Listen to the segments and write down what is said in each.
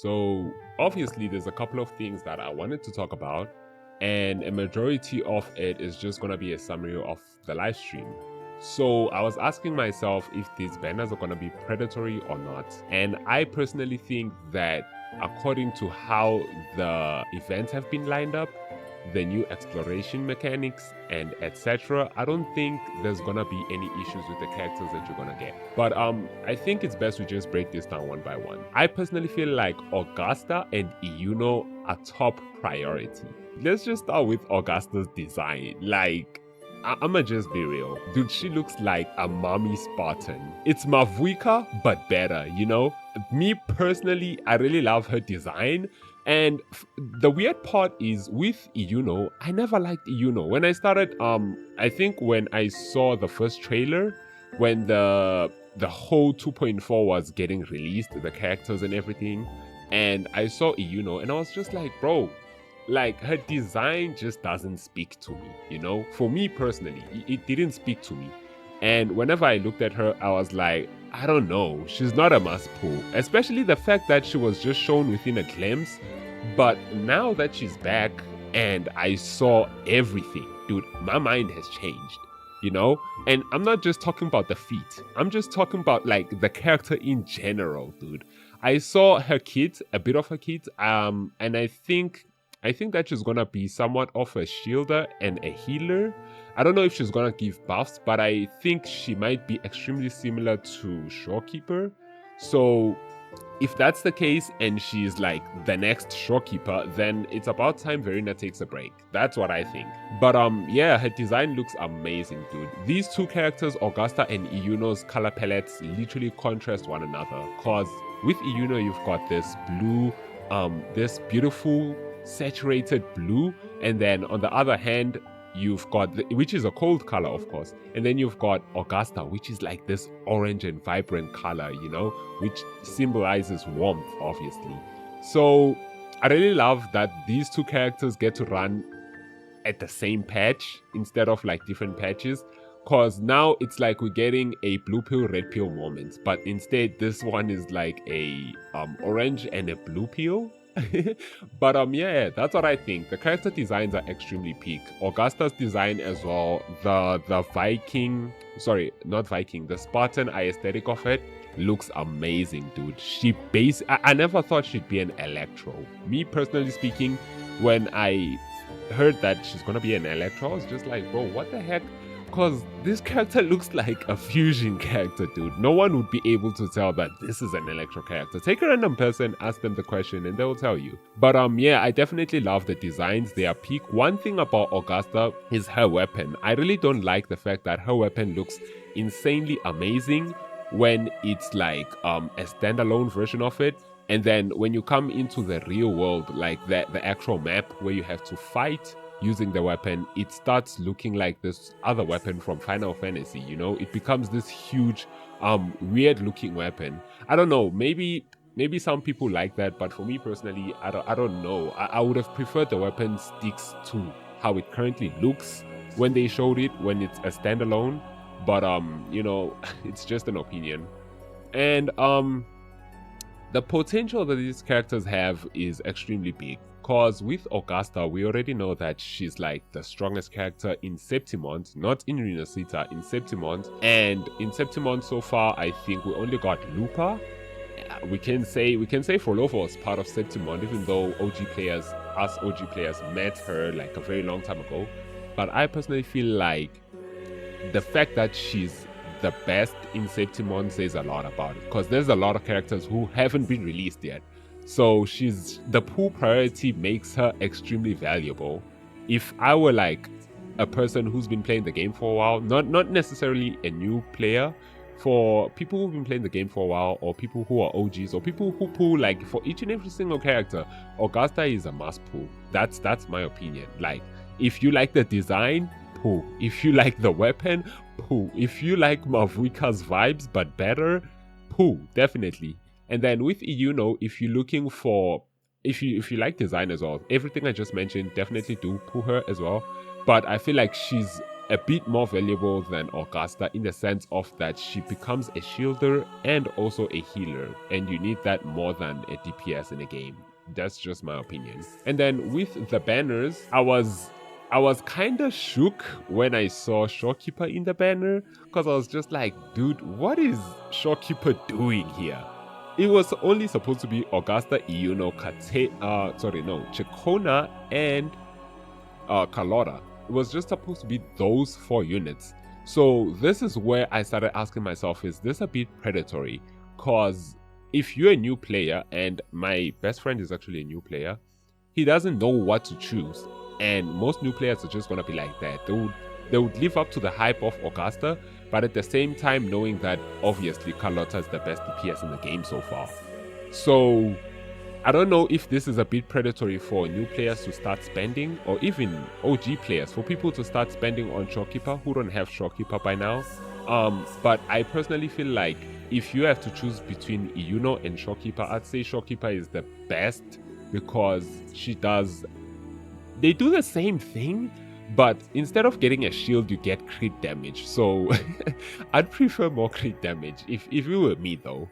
So obviously there's a couple of things that I wanted to talk about, and a majority of it is just gonna be a summary of the live stream. So I was asking myself if these banners are gonna be predatory or not. And I personally think that according to how the events have been lined up, the new exploration mechanics and etc., I don't think there's gonna be any issues with the characters that you're gonna get. But I think it's best we just break this down one by one. I personally feel like Augusta and Iuno are top priority. Let's just start with Augusta's design. Like, I'ma just be real. Dude, she looks like a mommy Spartan. It's Mavuika, but better, you know? Me personally, I really love her design. And the weird part is with Iuno, I never liked Iuno. When I started, I think when I saw the first trailer, when the whole 2.4 was getting released, the characters and everything, and I saw Iuno, and I was just like, bro, like her design just doesn't speak to me, you know? For me personally, it didn't speak to me. And whenever I looked at her, I was like, I don't know, she's not a must pull. Especially the fact that she was just shown within a glimpse. But now that she's back and I saw everything, dude, my mind has changed, you know? And I'm not just talking about the feet. I'm just talking about like the character in general, dude. I saw her kit, a bit of her kit, and I think that she's gonna be somewhat of a shielder and a healer. I don't know if she's gonna give buffs, but I think she might be extremely similar to Shorekeeper. So if that's the case and she's like the next Shorekeeper, then it's about time Verena takes a break. That's what I think. But yeah, her design looks amazing, dude. These two characters, Augusta and Iuno's color palettes literally contrast one another. Cause with Iuno, you've got this blue, this beautiful saturated blue, and then on the other hand you've got which is a cold color, of course, and then you've got Augusta, which is like this orange and vibrant color, you know, which symbolizes warmth, obviously. So I really love that these two characters get to run at the same patch instead of like different patches, because now it's like we're getting a blue pill red pill moment, but instead this one is like a orange and a blue pill. But yeah, that's what I think. The character designs are extremely peak. Augusta's design as well, the Viking, sorry, not Viking, the Spartan aesthetic of it looks amazing, dude. I never thought she'd be an Electro. Me personally speaking, when I heard that she's gonna be an Electro, I was just like, bro, what the heck? Because this character looks like a fusion character, dude. No one would be able to tell that this is an Electro character. Take a random person, ask them the question, and they will tell you. But yeah, I definitely love the designs. They are peak. One thing about Augusta is her weapon. I really don't like the fact that her weapon looks insanely amazing when it's like a standalone version of it. And then when you come into the real world, like the actual map where you have to fight using the weapon, it starts looking like this other weapon from Final Fantasy, you know? It becomes this huge, weird looking weapon. I don't know, maybe some people like that, but for me personally, I don't know. I would have preferred the weapon sticks to how it currently looks when they showed it, when it's a standalone. But you know, it's just an opinion. And the potential that these characters have is extremely big. Because with Augusta, we already know that she's like the strongest character in Septimont, not in Renacita, in Septimont. And in Septimont so far, I think we only got Lupa. We can say Frolova was part of Septimont, even though us OG players met her like a very long time ago. But I personally feel like the fact that she's the best in Septimont says a lot about it. Because there's a lot of characters who haven't been released yet. So the pool priority makes her extremely valuable. If I were like a person who's been playing the game for a while, not necessarily a new player, for people who've been playing the game for a while, or people who are OGs, or people who pull like for each and every single character, Augusta is a must pull. That's my opinion. Like, if you like the design, pull. If you like the weapon, pull. If you like Mavuika's vibes but better, pull, definitely. And then with Iuno, if you're looking for, if you like design as well, everything I just mentioned, definitely do pull her as well. But I feel like she's a bit more valuable than Augusta in the sense of that she becomes a shielder and also a healer, and you need that more than a DPS in a game. That's just my opinion. And then with the banners, I was kind of shook when I saw Shorekeeper in the banner, because I was just like, dude, what is Shorekeeper doing here? It was only supposed to be Augusta, iuno, Chikona, and Carlotta. It was just supposed to be those 4 units. So this is where I started asking myself, is this a bit predatory? Because if you're a new player, and my best friend is actually a new player, he doesn't know what to choose. And most new players are just going to be like that. They would live up to the hype of Augusta, but at the same time knowing that obviously Carlotta is the best DPS in the game so far. So I don't know if this is a bit predatory for new players to start spending, or even OG players, for people to start spending on Shorekeeper who don't have Shorekeeper by now. But I personally feel like if you have to choose between iuno and Shorekeeper, I'd say Shorekeeper is the best, because they do the same thing, but instead of getting a shield, you get crit damage. So I'd prefer more crit damage if it were me though.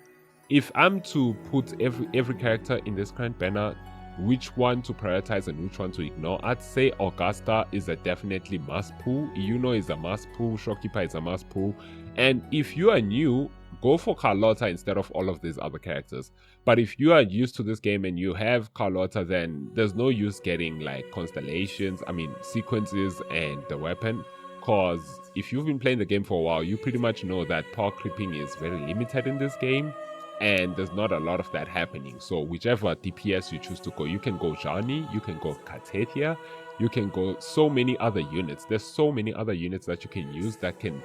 If I'm to put every character in this current banner, which one to prioritize and which one to ignore, I'd say Augusta is a definitely must pull, iuno is a must pull, Shorekeeper is a must pull, and if you are new, go for Carlotta instead of all of these other characters. But if you are used to this game and you have Carlotta, then there's no use getting like constellations, sequences and the weapon, because if you've been playing the game for a while, you pretty much know that power creeping is very limited in this game, and there's not a lot of that happening. So whichever DPS you choose to go, you can go Jani, you can go Katetia, you can go so many other units. There's so many other units that you can use that can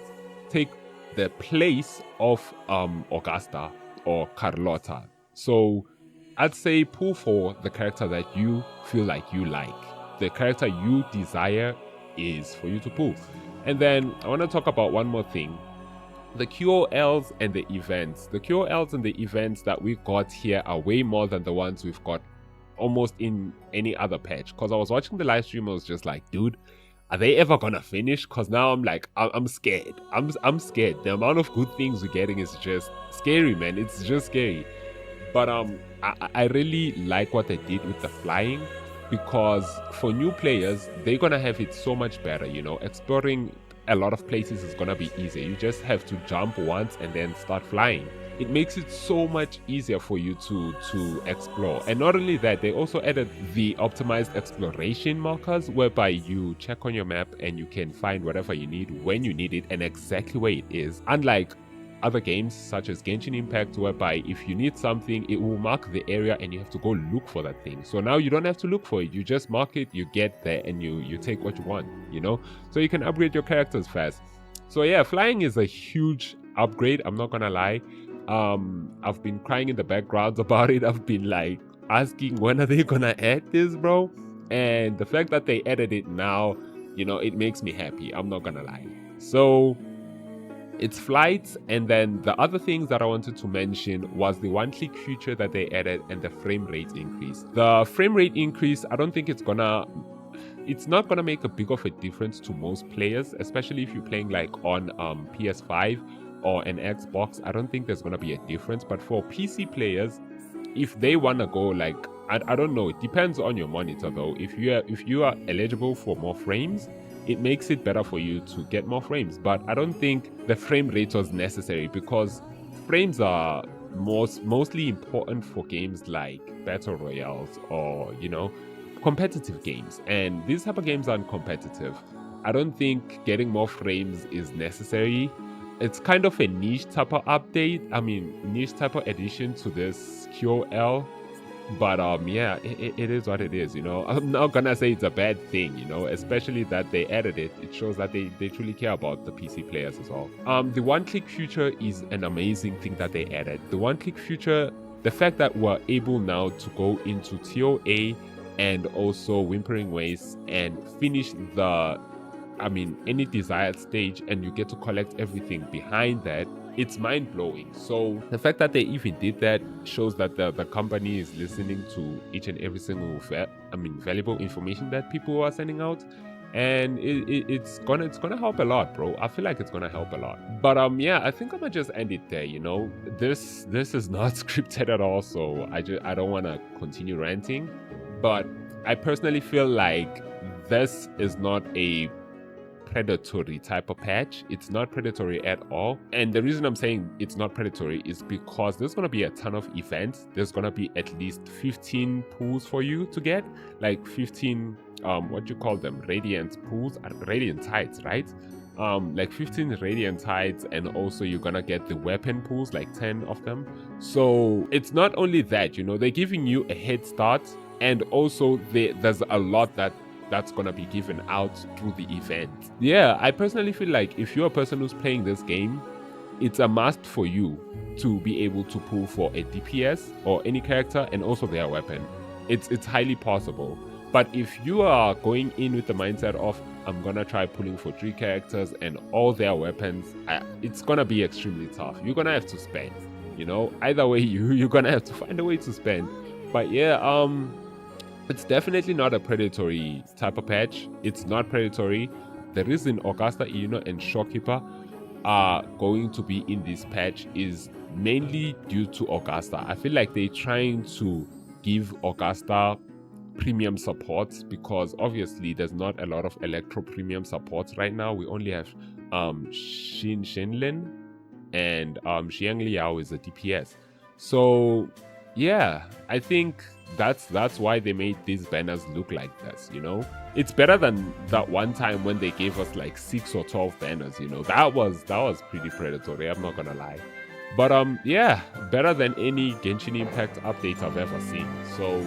take the place of Augusta or Carlotta. So I'd say pull for the character that you feel like you like. The character you desire is for you to pull. And then I want to talk about one more thing. The QOLs and the events. The QOLs and the events that we got here are way more than the ones we've got almost in any other patch. Because I was watching the live stream, I was just like, dude, are they ever gonna finish? Because now I'm like, I'm scared. I'm scared. The amount of good things we're getting is just scary, man. It's just scary. But I really like what they did with the flying, because for new players, they're gonna have it so much better. Exploring a lot of places is gonna be easier. You just have to jump once and then start flying. It makes it so much easier for you to explore. And not only that, they also added the optimized exploration markers, whereby you check on your map and you can find whatever you need when you need it and exactly where it is. Unlike other games such as Genshin Impact, whereby if you need something, it will mark the area and you have to go look for that thing. So now you don't have to look for it, you just mark it, you get there, and you take what you want, so you can upgrade your characters fast. So yeah, flying is a huge upgrade, I'm not gonna lie. I've been crying in the background about it. I've been like asking, when are they gonna add this, bro? And the fact that they added it now, it makes me happy, I'm not gonna lie. So it's flights, and then the other things that I wanted to mention was the one-click feature that they added and the frame rate increase. The frame rate increase, I don't think it's not gonna make a big of a difference to most players, especially if you're playing like on PS5 or an Xbox. I don't think there's gonna be a difference. But for PC players, if they wanna go like, I don't know, it depends on your monitor though. If you are eligible for more frames, it makes it better for you to get more frames. But I don't think the frame rate was necessary, because frames are mostly important for games like battle royales or competitive games, and these type of games aren't competitive. I don't think getting more frames is necessary. It's kind of a niche type of update, niche type of addition to this QOL. But yeah, it is what it is. I'm not gonna say it's a bad thing, especially that they added it. It shows that they truly care about the PC players as well. The one-click feature is an amazing thing that they added. The one-click feature, the fact that we're able now to go into TOA and also Whimpering Waste and finish any desired stage, and you get to collect everything behind that, it's mind-blowing. So the fact that they even did that shows that the company is listening to each and every single valuable information that people are sending out. and it's gonna help a lot, bro. I feel like it's gonna help a lot. But yeah, I think I'm gonna just end it there. This is not scripted at all, so I don't want to continue ranting. But I personally feel like this is not a predatory type of patch. It's not predatory at all. And the reason I'm saying it's not predatory is because there's going to be a ton of events. There's going to be at least 15 pools for you to get, like 15 what do you call them, radiant pools, radiant tides, right? Like 15 radiant tides, and also you're gonna get the weapon pools, like 10 of them. So it's not only that, they're giving you a head start, and also there's a lot that's gonna be given out through the event. Yeah, I personally feel like if you're a person who's playing this game, it's a must for you to be able to pull for a DPS or any character, and also their weapon. It's highly possible. But if you are going in with the mindset of, I'm gonna try pulling for 3 characters and all their weapons, it's gonna be extremely tough. You're gonna have to spend, either way, you're gonna have to find a way to spend. But yeah, it's definitely not a predatory type of patch. It's not predatory. The reason Augusta, iuno, and Shopkeeper are going to be in this patch is mainly due to Augusta. I feel like they're trying to give Augusta premium support, because obviously there's not a lot of electro premium support right now. We only have Shinlin, and Xiang Liao is a DPS. So yeah, I think that's why they made these banners look like this. It's better than that one time when they gave us like 6 or 12 banners. That was pretty predatory, I'm not gonna lie. But yeah, better than any Genshin Impact update I've ever seen. So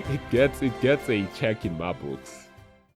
it gets a check in my books.